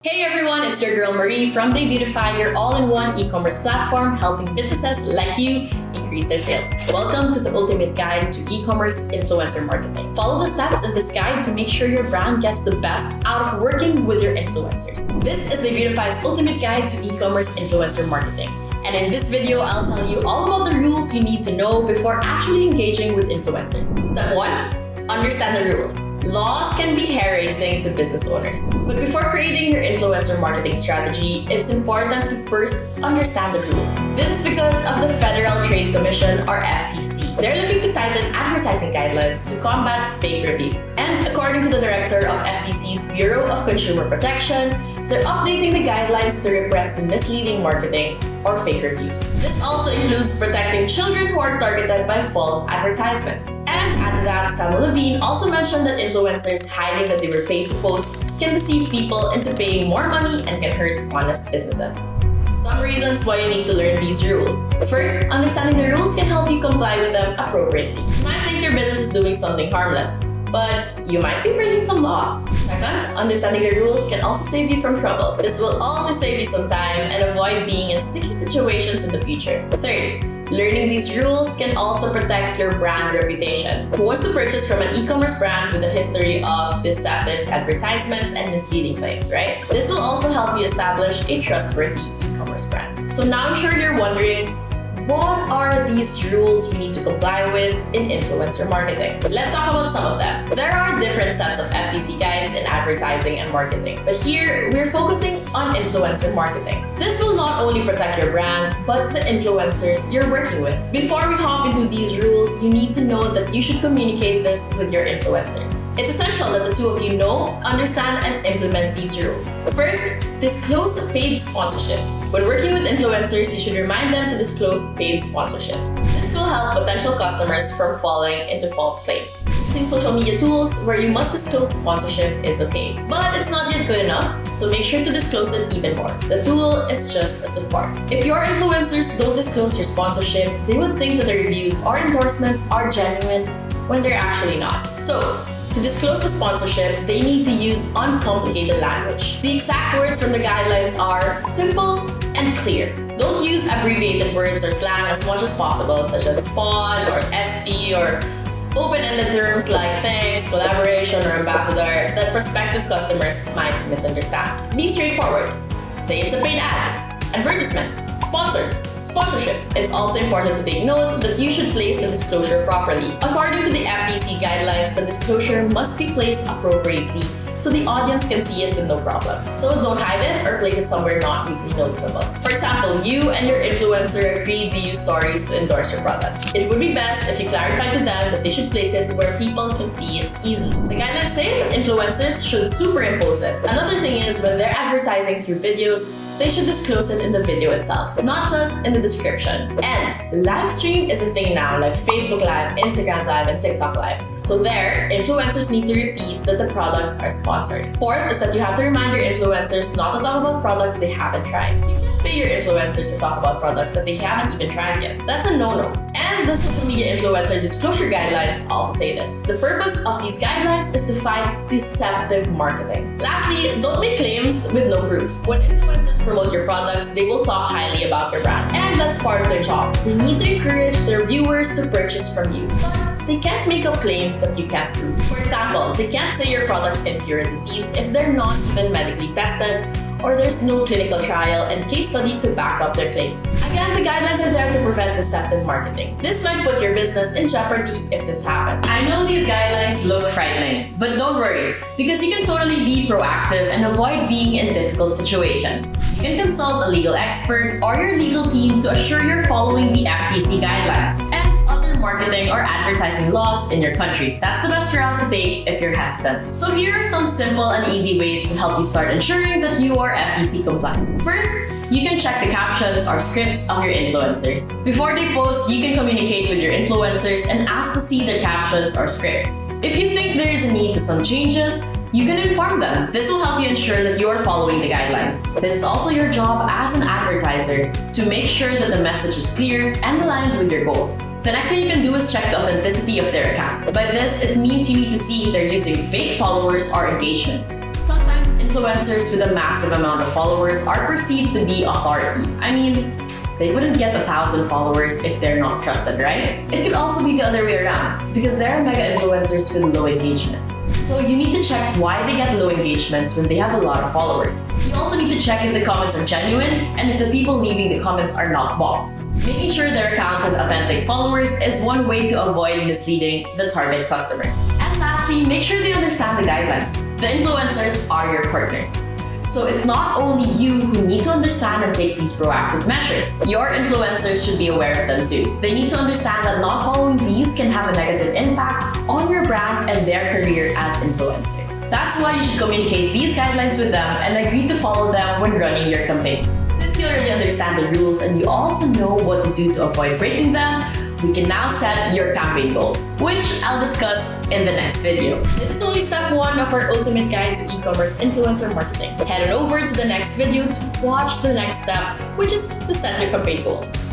Hey everyone, it's your girl Marie from Debutify, your all-in-one e-commerce platform helping businesses like you increase their sales. Welcome to the ultimate guide to e-commerce influencer marketing. Follow the steps in this guide to make sure your brand gets the best out of working with your influencers. This is Debutify's ultimate guide to e-commerce influencer marketing. And in this video, I'll tell you all about the rules you need to know before actually engaging with influencers. Step 1. Understand the rules. Laws can be hair-raising to business owners. But before creating your influencer marketing strategy, it's important to first understand the rules. This is because of the Federal Trade Commission, or FTC. They're looking to tighten advertising guidelines to combat fake reviews. And according to the director of FTC's Bureau of Consumer Protection, they're updating the guidelines to repress misleading marketing or fake reviews. This also includes protecting children who are targeted by false advertisements. And add to that, Samuel Levine also mentioned that influencers hiding that they were paid to post can deceive people into paying more money and can hurt honest businesses. Some reasons why you need to learn these rules. First, understanding the rules can help you comply with them appropriately. You might think your business is doing something harmless, but you might be breaking some laws. Second, understanding the rules can also save you from trouble. This will also save you some time and avoid being in sticky situations in the future. Third, learning these rules can also protect your brand reputation. Who wants to purchase from an e-commerce brand with a history of deceptive advertisements and misleading claims, right? This will also help you establish a trustworthy e-commerce brand. So now I'm sure you're wondering, what are these rules we need to comply with in influencer marketing? Let's talk about some of them. There are different sets of FTC guides in advertising and marketing, but here we're focusing on influencer marketing. This will not only protect your brand, but the influencers you're working with. Before we hop into these rules, you need to know that you should communicate this with your influencers. It's essential that the two of you know, understand, and implement these rules. First, disclose paid sponsorships. When working with influencers, you should remind them to disclose paid sponsorships. This will help potential customers from falling into false claims. Using social media tools where you must disclose sponsorship is okay, but it's not yet good enough, so make sure to disclose it even more. The tool is just a support. If your influencers don't disclose your sponsorship, they would think that the reviews or endorsements are genuine when they're actually not. So, to disclose the sponsorship, they need to use uncomplicated language. The exact words from the guidelines are simple and clear. Don't use abbreviated words or slang as much as possible, such as spawn or SP or open-ended terms like thanks, collaboration, or ambassador that prospective customers might misunderstand. Be straightforward. Say it's a paid ad, advertisement, sponsorship. It's also important to take note that you should place the disclosure properly. According to the FTC guidelines, the disclosure must be placed appropriately so the audience can see it with no problem. So don't hide it or place it somewhere not easily noticeable. For example, you and your influencer agreed to use stories to endorse your products. It would be best if you clarify to them that they should place it where people can see it easily. The guidelines say that influencers should superimpose it. Another thing is when they're advertising through videos, they should disclose it in the video itself, not just in the description. And live stream is a thing now, like Facebook Live, Instagram Live, and TikTok Live. So there, influencers need to repeat that the products are sponsored. Fourth is that you have to remind your influencers not to talk about products they haven't tried. You can't pay your influencers to talk about products that they haven't even tried yet. That's a no-no. And the social media influencer disclosure guidelines also say this. The purpose of these guidelines is to fight deceptive marketing. Lastly, don't make claims with no proof. When influencers promote your products, they will talk highly about your brand. And that's part of their job. They need to encourage their viewers to purchase from you. But they can't make up claims that you can't prove. For example, they can't say your products can cure a disease if they're not even medically tested, or there's no clinical trial and case study to back up their claims. Again, the guidelines are there to prevent deceptive marketing. This might put your business in jeopardy if this happens. I know these guidelines look frightening, but don't worry, because you can totally be proactive and avoid being in difficult situations. You can consult a legal expert or your legal team to assure you're following the FTC guidelines and other marketing or advertising laws in your country. That's the best route to take if you're hesitant. So here are some simple and easy ways to help you start ensuring that you are FTC compliant. First, you can check the captions or scripts of your influencers. Before they post, you can communicate with your influencers and ask to see their captions or scripts. If you think there is a need to some changes, you can inform them. This will help you ensure that you are following the guidelines. This is also your job as an advertiser to make sure that the message is clear and aligned with your goals. The next thing you can do is check the authenticity of their account. By this, it means you need to see if they're using fake followers or engagements. Sometimes Influencers with a massive amount of followers are perceived to be authority. I mean, they wouldn't get 1,000 followers if they're not trusted, right? It could also be the other way around, because there are mega influencers with low engagements. So you need to check why they get low engagements when they have a lot of followers. You also need to check if the comments are genuine and if the people leaving the comments are not bots. Making sure their account has authentic followers is one way to avoid misleading the target customers. And lastly, make sure they understand the guidelines. The influencers are your partners. So it's not only you who need to understand and take these proactive measures. Your influencers should be aware of them too. They need to understand that not following these can have a negative impact on your brand and their career as influencers. That's why you should communicate these guidelines with them and agree to follow them when running your campaigns. Since you already understand the rules and you also know what to do to avoid breaking them, we can now set your campaign goals, which I'll discuss in the next video. This is only step 1 of our ultimate guide to e-commerce influencer marketing. Head on over to the next video to watch the next step, which is to set your campaign goals.